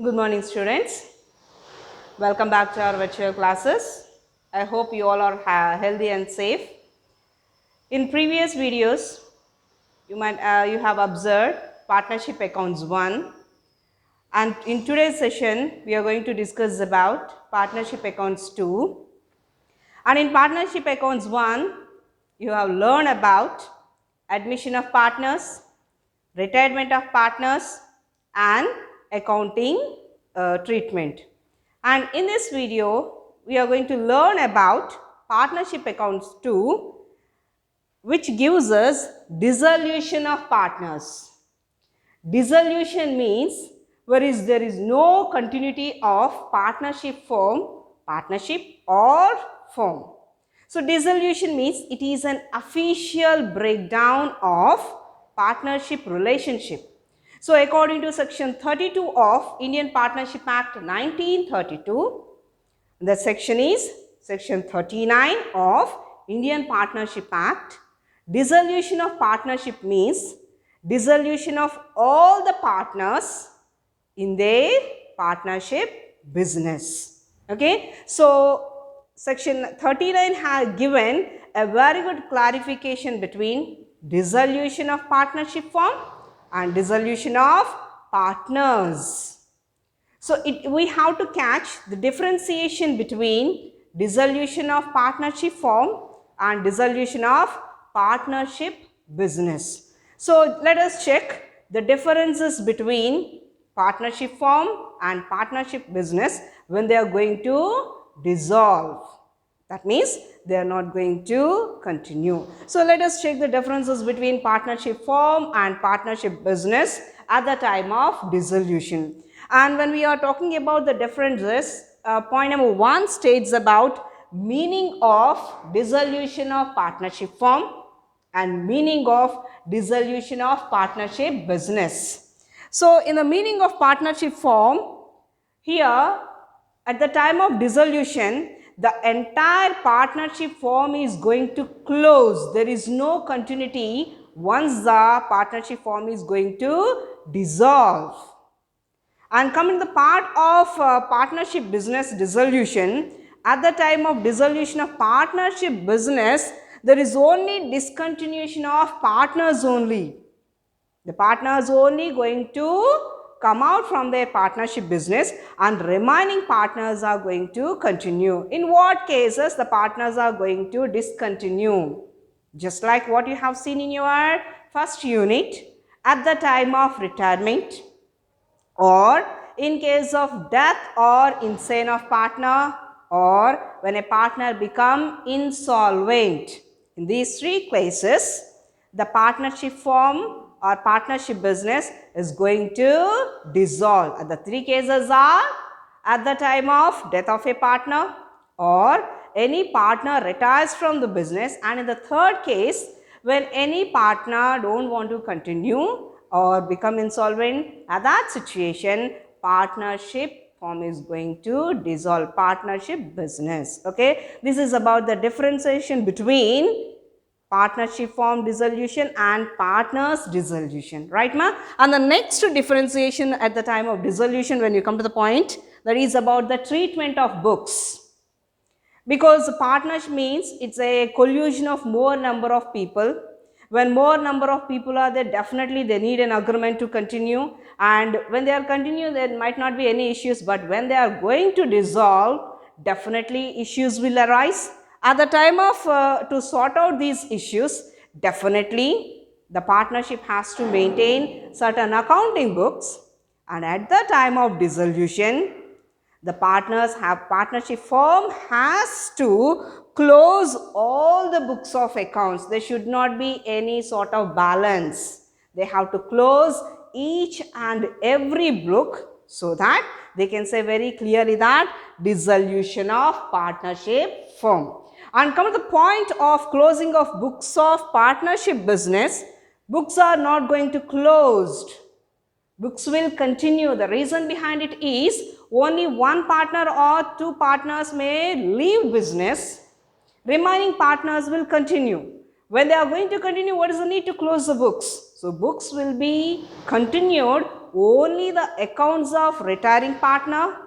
Good morning, students. Welcome back to our virtual classes. I hope you all are healthy and safe. In previous videos, you have observed partnership accounts 1, and in today's session we are going to discuss about partnership accounts 2. And in partnership accounts 1, you have learned about admission of partners, retirement of partners, and accounting treatment. And in this video, we are going to learn about partnership accounts 2, which gives us dissolution of partners. Dissolution means there is no continuity of partnership or firm. So dissolution means it is an official breakdown of partnership relationship. So according to section 32 of Indian Partnership Act 1932, the section is section 39 of Indian Partnership Act. Dissolution of partnership means dissolution of all the partners in their partnership business. Okay. So section 39 has given a very good clarification between dissolution of partnership form and dissolution of partners. So we have to catch the differentiation between dissolution of partnership form and dissolution of partnership business. So let us check the differences between partnership form and partnership business when they are going to dissolve. That means they are not going to continue. So let us check the differences between partnership form and partnership business at the time of dissolution. And when we are talking about the differences, point number 1 states about meaning of dissolution of partnership form and meaning of dissolution of partnership business. So in the meaning of partnership form, here at the time of dissolution, the entire partnership form is going to close. There is no continuity once the partnership form is going to dissolve. And coming to the part of partnership business dissolution, at the time of dissolution of partnership business, there is only discontinuation of partners only. The partners only going to come out from their partnership business and remaining partners are going to continue. In what cases the partners are going to discontinue? Just like what you have seen in your first unit, at the time of retirement, or in case of death or insane of partner, or when a partner become insolvent. In these 3 cases, the partnership form or partnership business is going to dissolve. And the 3 cases are at the time of death of a partner, or any partner retires from the business, and in the 3rd case, when any partner don't want to continue or become insolvent, at that situation partnership form is going to dissolve, partnership business. Okay, this is about the differentiation between partnership form dissolution and partners dissolution, right ma? And the next differentiation at the time of dissolution, when you come to the point, that is about the treatment of books. Because partnership means it's a collusion of more number of people. When more number of people are there, definitely they need an agreement to continue, and when they are continue, there might not be any issues, but when they are going to dissolve, definitely issues will arise. At the time of to sort out these issues, definitely the partnership has to maintain certain accounting books, and at the time of dissolution, the partnership firm has to close all the books of accounts. There should not be any sort of balance. They have to close each and every book so that they can say very clearly that dissolution of partnership firm. And come to the point of closing of books of partnership business, books are not going to closed. Books will continue. The reason behind it is only one partner or 2 partners may leave business. Remaining partners will continue. When they are going to continue, what is the need to close the books? So books will be continued only the accounts of retiring partner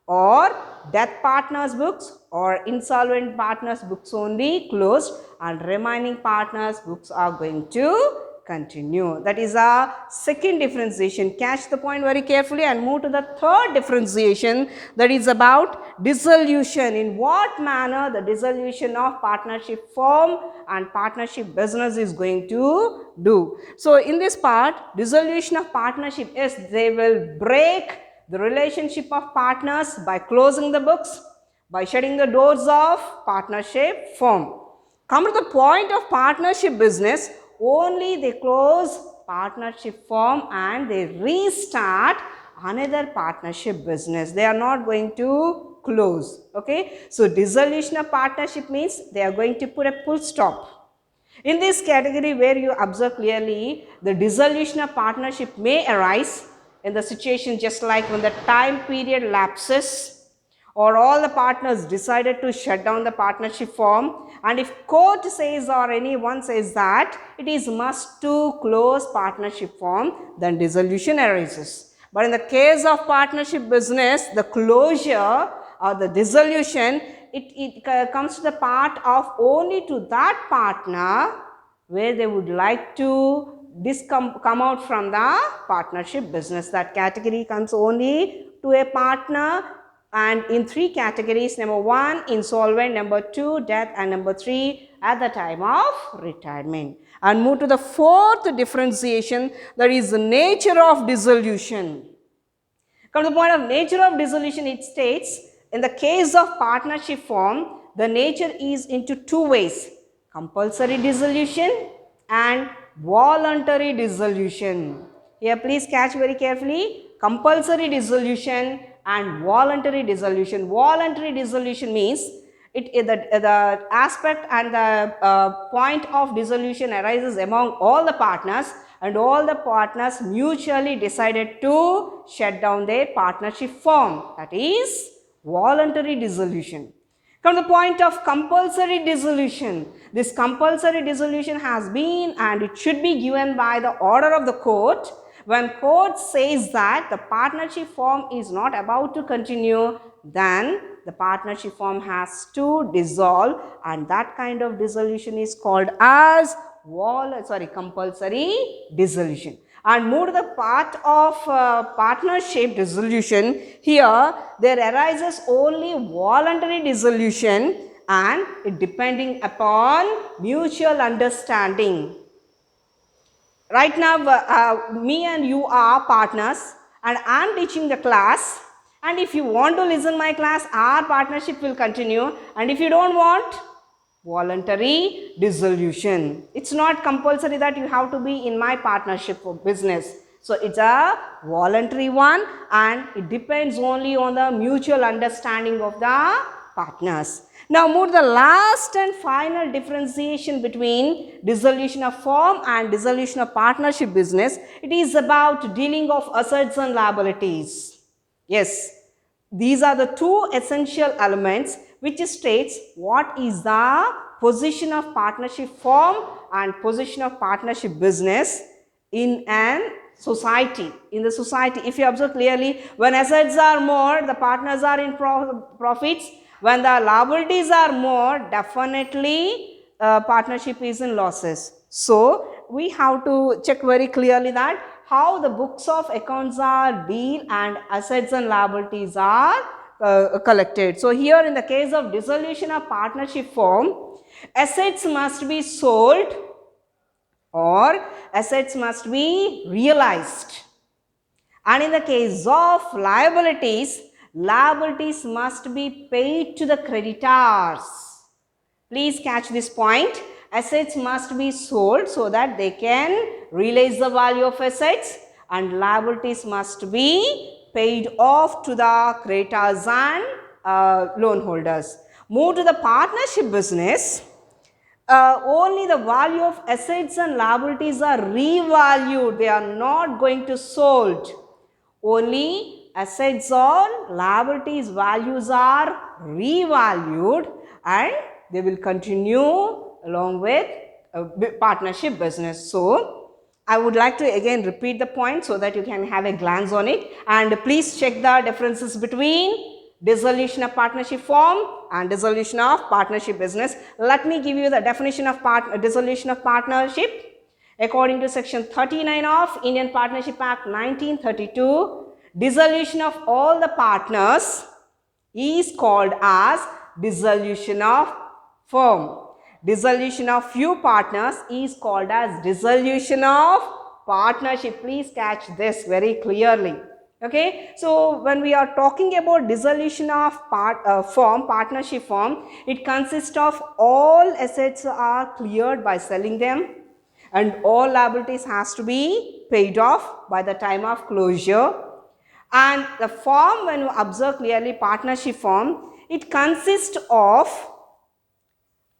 or death partner's books or insolvent partner's books only closed, and remaining partner's books are going to continue. That is our second differentiation. Catch the point very carefully and move to the third differentiation, that is about dissolution. In what manner the dissolution of partnership firm and partnership business is going to do. So in this part, dissolution of partnership is they will break the relationship of partners by closing the books, by shutting the doors of partnership firm. Come to the point of partnership business, only they close partnership firm and they restart another partnership business. They are not going to close. Okay. So dissolution of partnership means they are going to put a full stop. In this category where you observe clearly, the dissolution of partnership may arise in the situation just like when the time period lapses or all the partners decided to shut down the partnership firm, and if court says or anyone says that it is must to close partnership firm, then dissolution arises. But in the case of partnership business, the closure or the dissolution, it comes to the part of only to that partner where they would like to come out from the partnership business. That category comes only to a partner, and in three categories: number 1 insolvent, number 2 death, and number 3 at the time of retirement. And move to the fourth differentiation, that is the nature of dissolution. Come to the point of nature of dissolution, it states in the case of partnership firm, the nature is into two ways: compulsory dissolution and voluntary dissolution. Here please catch very carefully: compulsory dissolution and voluntary dissolution. Voluntary dissolution means the aspect and the point of dissolution arises among all the partners, and all the partners mutually decided to shut down their partnership firm. That is voluntary dissolution. Come to the point of compulsory dissolution. This compulsory dissolution has been and it should be given by the order of the court. When court says that the partnership firm is not about to continue, then the partnership firm has to dissolve, and that kind of dissolution is called as compulsory dissolution. And move to the part of partnership dissolution. Here there arises only voluntary dissolution, and it depending upon mutual understanding. Right now me and you are partners and I am teaching the class, and if you want to listen my class, our partnership will continue, and if you don't want, voluntary dissolution. It's not compulsory that you have to be in my partnership for business. So it's a voluntary one, and it depends only on the mutual understanding of the partners. Now move to the last and final differentiation between dissolution of firm and dissolution of partnership business. It is about dealing of assets and liabilities. Yes, these are the two essential elements which states what is the position of partnership firm and position of partnership business in an society. In the society, if you observe clearly, when assets are more, the partners are in profits. When the liabilities are more, definitely partnership is in losses. So we have to check very clearly that how the books of accounts are deal and assets and liabilities are collected. So here in the case of dissolution of partnership firm, assets must be sold or assets must be realized. And in the case of liabilities, liabilities must be paid to the creditors. Please catch this point. Assets must be sold so that they can realize the value of assets, and liabilities must be paid off to the creditors and loan holders. Move to the partnership business. Only the value of assets and liabilities are revalued. They are not going to sold. Only assets or liabilities values are revalued, and they will continue along with partnership business. So I would like to again repeat the point so that you can have a glance on it, and please check the differences between dissolution of partnership form and dissolution of partnership business. Let me give you the definition of dissolution of partnership. According to section 39 of Indian Partnership Act 1932, dissolution of all the partners is called as dissolution of firm. Dissolution of few partners is called as dissolution of partnership. Please catch this very clearly. Okay, so when we are talking about dissolution of partnership firm, it consists of all assets are cleared by selling them, and all liabilities has to be paid off by the time of closure. And the form, when you observe clearly partnership form, it consists of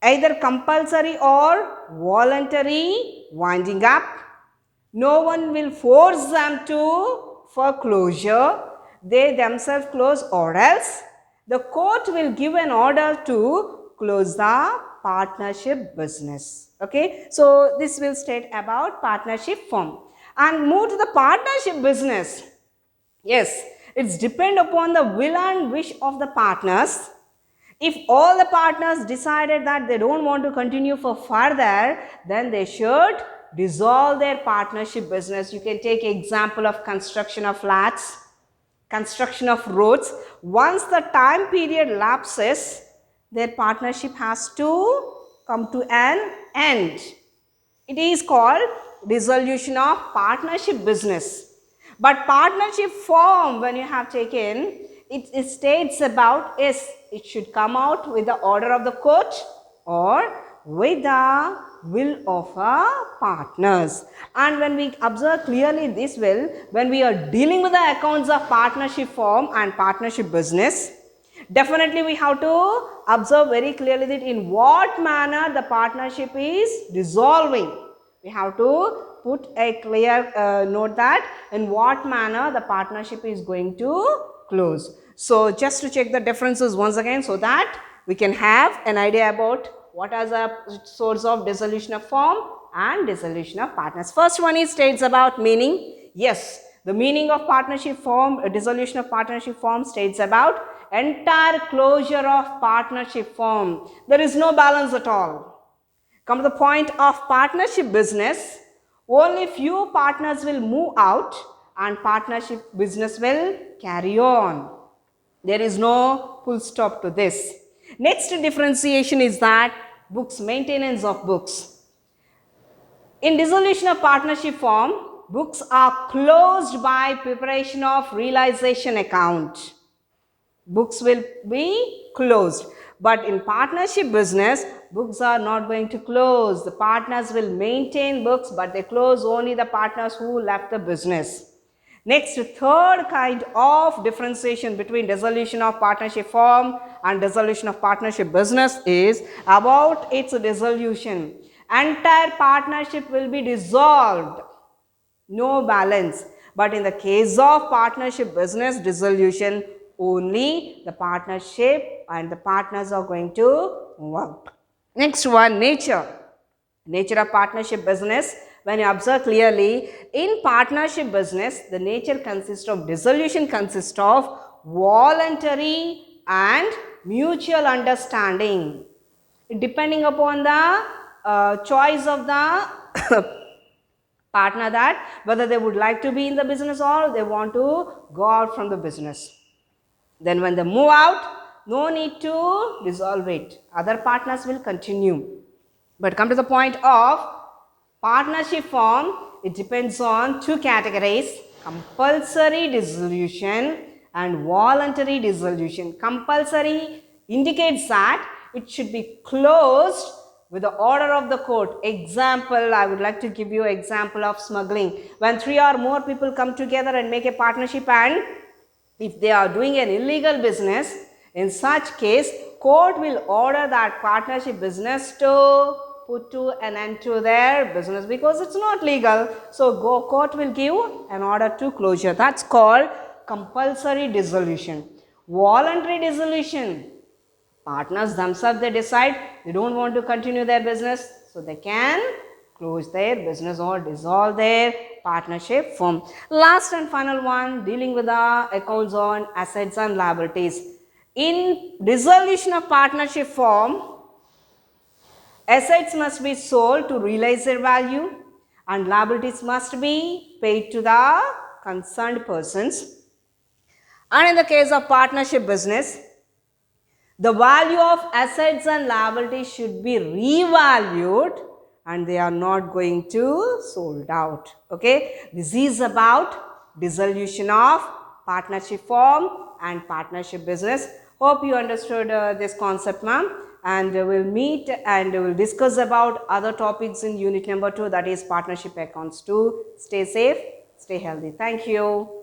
either compulsory or voluntary winding up. No one will force them to foreclosure. They themselves close, or else the court will give an order to close the partnership business. Okay, so this will state about partnership form. And move to the partnership business. Yes, it's depend upon the will and wish of the partners. If all the partners decided that they don't want to continue for further, then they should dissolve their partnership business. You can take example of construction of flats, construction of roads. Once the time period lapses, their partnership has to come to an end. It is called dissolution of partnership business. But partnership form, when you have taken, it states about, yes, it should come out with the order of the court or with the will of our partners. And when we observe clearly this will, when we are dealing with the accounts of partnership form and partnership business, definitely we have to observe very clearly that in what manner the partnership is dissolving. We have to put a clear note that in what manner the partnership is going to close. So just to check the differences once again, so that we can have an idea about what are the source of dissolution of firm and dissolution of partners. First one is states about meaning. Yes, the meaning of partnership form, dissolution of partnership form states about entire closure of partnership firm. There is no balance at all. Come to the point of partnership business, only few partners will move out and partnership business will carry on. There is no full stop to this. Next differentiation is that books, maintenance of books. In dissolution of partnership form, books are closed by preparation of realization account. Books will be closed. But in partnership business, books are not going to close. The partners will maintain books, but they close only the partners who left the business. Next, third kind of differentiation between dissolution of partnership firm and dissolution of partnership business is about its dissolution. Entire partnership will be dissolved. No balance. But in the case of partnership business dissolution, only the partnership and the partners are going to move out. Next one, nature. Nature of partnership business. When you observe clearly, in partnership business, the nature consists of dissolution consists of voluntary and mutual understanding. Depending upon the choice of the partner, that whether they would like to be in the business or they want to go out from the business. Then when they move out, no need to dissolve it. Other partners will continue. But come to the point of partnership form, it depends on two categories: compulsory dissolution and voluntary dissolution. Compulsory indicates that it should be closed with the order of the court. Example, I would like to give you an example of smuggling. When 3 or more people come together and make a partnership, and if they are doing an illegal business, in such case, court will order that partnership business to put to an end to their business because it's not legal. So, court will give an order to closure. That's called compulsory dissolution. Voluntary dissolution, partners themselves, they decide they don't want to continue their business, so they can close their business or dissolve their partnership firm. Last and final one, dealing with the accounts on assets and liabilities. In dissolution of partnership firm, assets must be sold to realize their value and liabilities must be paid to the concerned persons. And in the case of partnership business, the value of assets and liabilities should be revalued and they are not going to sold out. Okay, this is about dissolution of partnership firm and partnership business. Hope you understood this concept, ma'am, and we'll meet and we'll discuss about other topics in unit number 2, that is partnership accounts 2. Stay safe, stay healthy. Thank you.